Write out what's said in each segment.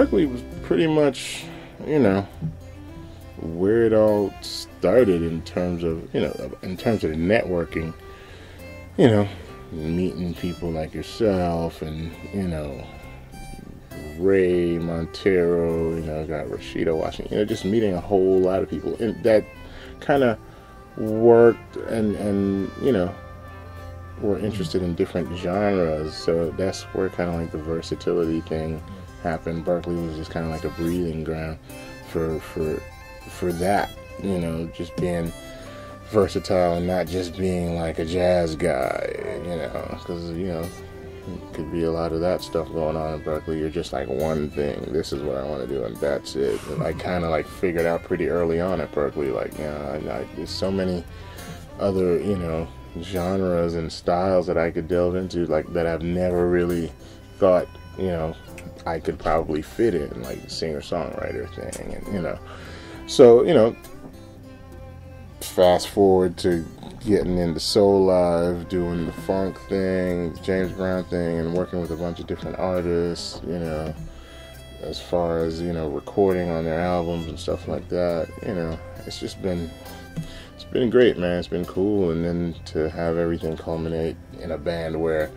Berklee was pretty much, you know, where it all started in terms of, you know, in terms of the networking, you know, meeting people like yourself and, you know, Ray Montero, you know, got Rashida Washington, you know, just meeting a whole lot of people. And that kind of worked and, you know, were interested in different genres. So that's where kind of like the versatility thing happened. Berklee was just kind of like a breathing ground for that, you know, just being versatile and not just being like a jazz guy, you know, because, you know, could be a lot of that stuff going on in Berklee. You're just like one thing. This is what I want to do, and that's it. And I kind of like figured out pretty early on at Berklee, like, you know, there's so many other, you know, genres and styles that I could delve into, like that I've never really thought, you know, I could probably fit in, like singer-songwriter thing, and you know. So, you know, fast forward to getting into Soul Live, doing the funk thing, the James Brown thing, and working with a bunch of different artists, you know, as far as, you know, recording on their albums and stuff like that. You know, it's just been, it's been great, man. It's been cool. And then to have everything culminate in a band where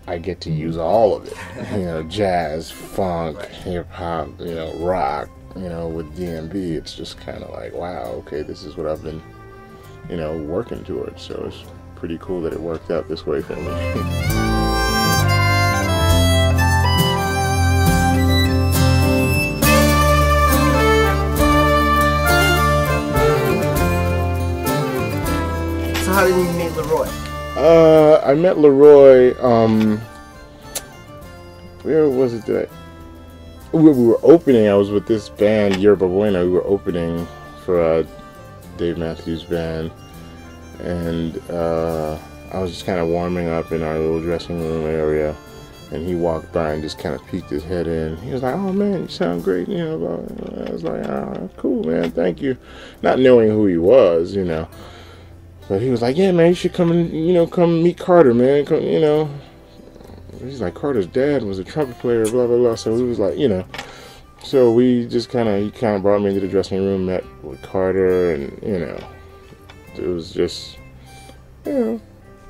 I get to use all of it, you know, jazz, funk, hip hop, you know, rock, you know, with DMB, it's just kind of like, wow, okay, this is what I've been, you know, working towards. So it's pretty cool that it worked out this way for me. So how did you meet LeRoi? I met LeRoi, where was it that we were opening? I was with this band, Yerba Buena. We were opening for Dave Matthews Band, and I was just kind of warming up in our little dressing room area, and he walked by and just kind of peeked his head in. He was like, "Oh man, you sound great," you know. I was like, "Oh, cool, man, thank you," not knowing who he was, you know. But he was like, "Yeah, man, you should come and, you know, come meet Carter, man. Come, you know." He's like, Carter's dad was a trumpet player, blah blah blah. So he was like, you know. So we just he kind of brought me into the dressing room, met with Carter, and, you know, it was just, you know,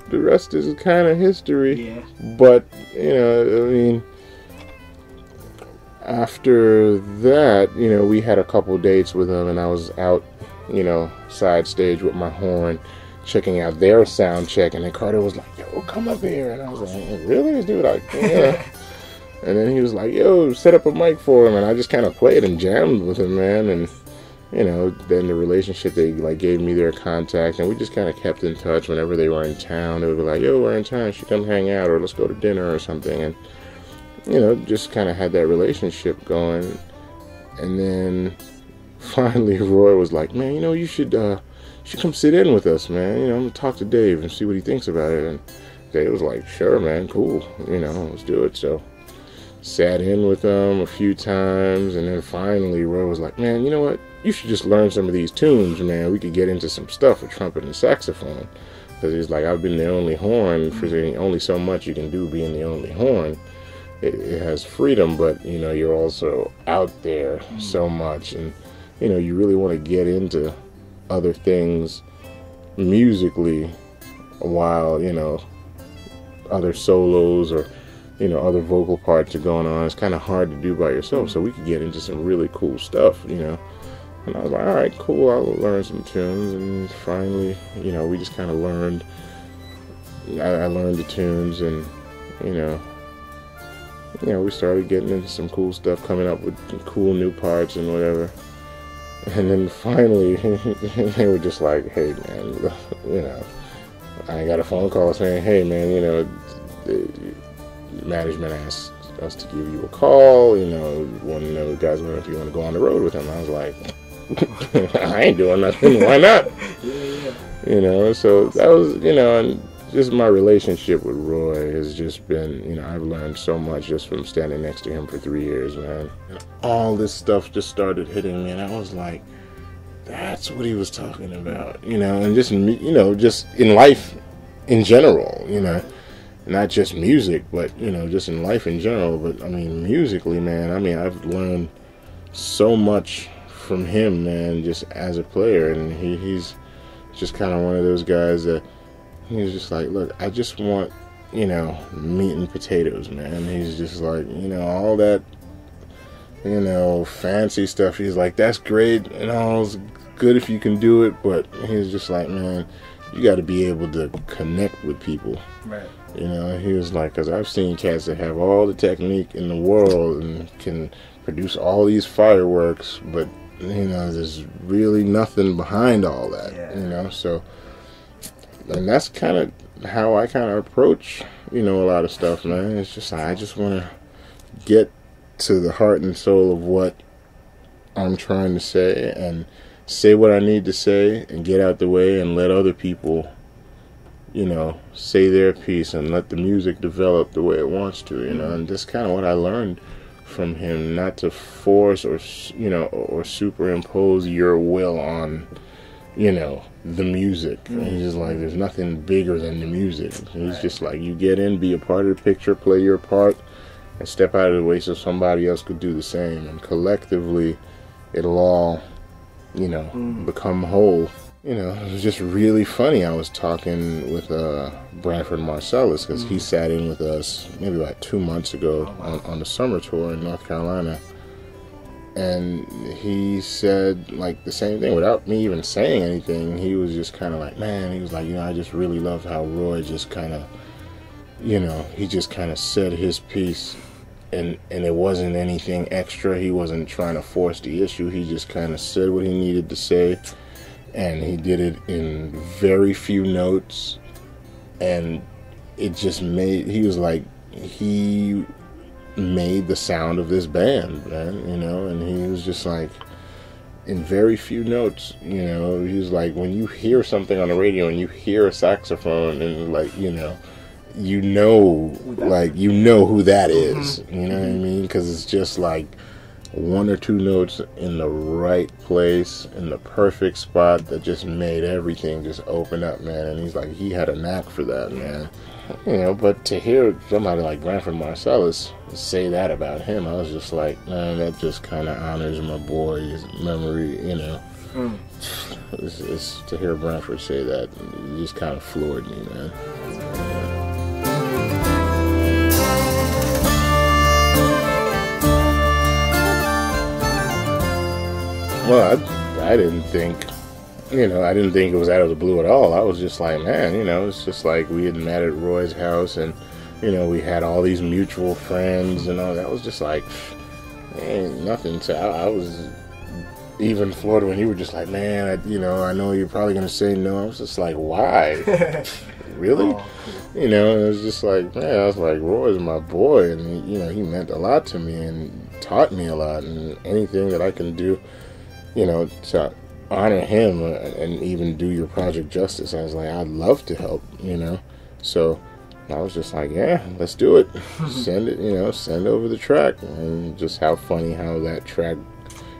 the rest is kind of history. Yeah. But, you know, I mean, after that, you know, we had a couple dates with him, and I was out, you know, side stage with my horn, checking out their sound check, and then Carter was like, "Yo, come up here," and I was like, "Really?" This dude, like, yeah. And then he was like, "Yo, set up a mic for him," and I just kind of played and jammed with him, man. And, you know, then the relationship, they like gave me their contact, and we just kind of kept in touch. Whenever they were in town, they would be like, "Yo, we're in town, you should come hang out, or let's go to dinner or something," and, you know, just kind of had that relationship going. And then finally Roy was like, "Man, you know, you should come sit in with us, man. You know, I'm gonna talk to Dave and see what he thinks about it." And Dave was like, "Sure, man, cool. You know, let's do it." So sat in with him a few times, and then finally Roy was like, "Man, you know what? You should just learn some of these tunes, man. We could get into some stuff with trumpet and saxophone." Because he's like, "I've been the only horn for only so much you can do being the only horn. It has freedom, but, you know, you're also out there so much, and, you know, you really want to get into other things musically while, you know, other solos or, you know, other vocal parts are going on. It's kind of hard to do by yourself, so we could get into some really cool stuff, you know." And I was like, "All right, cool, I'll learn some tunes." And finally, you know, we just kind of learned, I learned the tunes, and, you know, we started getting into some cool stuff, coming up with cool new parts and whatever. And then finally, they were just like, "Hey, man, you know," I got a phone call saying, "Hey, man, you know, the management asked us to give you a call, you know, want to know, guys, if you want to go on the road with him." I was like, "I ain't doing nothing, why not?" Yeah. You know, so that was, you know, and just my relationship with Roy has just been, you know, I've learned so much just from standing next to him for 3 years, man. All this stuff just started hitting me, and I was like, that's what he was talking about, you know, and just, you know, just in life in general, you know. not just music, but, you know, just in life in general. But, I mean, musically, man, I mean, I've learned so much from him, man, just as a player. And he's just kind of one of those guys that he's just like, look, I just want, you know, meat and potatoes, man. He's just like, you know, all that, you know, fancy stuff. He's like, that's great and all, it's good if you can do it, but he's just like, man, you got to be able to connect with people. Right. You know, he was like, because I've seen cats that have all the technique in the world and can produce all these fireworks, but, you know, there's really nothing behind all that, you know, so, and that's kind of how I kind of approach, you know, a lot of stuff, man. It's just, I just want to get to the heart and soul of what I'm trying to say and say what I need to say and get out the way and let other people, you know, say their piece and let the music develop the way it wants to, you know. And that's kind of what I learned from him, not to force or, you know, or superimpose your will on, you know, the music. He's just like, there's nothing bigger than the music. He's just like, you get in, be a part of the picture, play your part, and step out of the way so somebody else could do the same. And collectively, it'll all, you know, become whole. You know, it was just really funny. I was talking with Branford Marsalis, because he sat in with us maybe about 2 months ago on the summer tour in North Carolina. And he said, like, the same thing without me even saying anything. He was just kind of like, man, he was like, you know, I just really loved how Roy just kind of, you know, he just kind of said his piece, and it wasn't anything extra. He wasn't trying to force the issue. He just kind of said what he needed to say, and he did it in very few notes, and it just made, he was like, he made the sound of this band, man, you know. And he was just like, in very few notes, you know, he was like, when you hear something on the radio and you hear a saxophone and, like, you know like, you know who that is, you know what I mean? Because it's just like 1 or 2 notes in the right place, in the perfect spot, that just made everything just open up, man. And he's like, he had a knack for that, man. You know, but to hear somebody like Branford Marsalis say that about him, I was just like, man, that just kind of honors my boy's memory, you know. It's to hear Branford say that, it just kind of floored me, man. Well, I didn't think, you know, I didn't think it was out of the blue at all. I was just like, man, you know, it's just like we had met at Roy's house, and, you know, we had all these mutual friends and all that. Was just like, ain't nothing. So I was even floored when you were just like, man, you know, I know you're probably going to say no. I was just like, why? Really? Oh. You know, it was just like, man, I was like, Roy's my boy, and, you know, he meant a lot to me and taught me a lot, and anything that I can do, you know, to honor him and even do your project justice, I was like, I'd love to help, you know. So I was just like, yeah, let's do it. Send it, you know, send over the track. And just how funny how that track,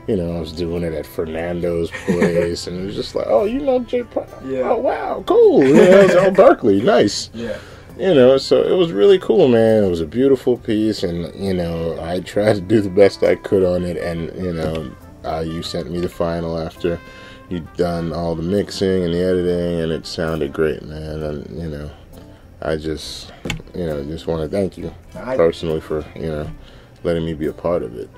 you know, I was doing it at Fernando's place, and it was just like, oh, you know Jay Pun? Yeah. Oh, wow, cool. You know, it was all Berklee, nice. Yeah. You know, so it was really cool, man. It was a beautiful piece, and, you know, I tried to do the best I could on it, and, you know, you sent me the final after you'd done all the mixing and the editing, and it sounded great, man. And, you know, I just, you know, just want to thank you personally for, you know, letting me be a part of it.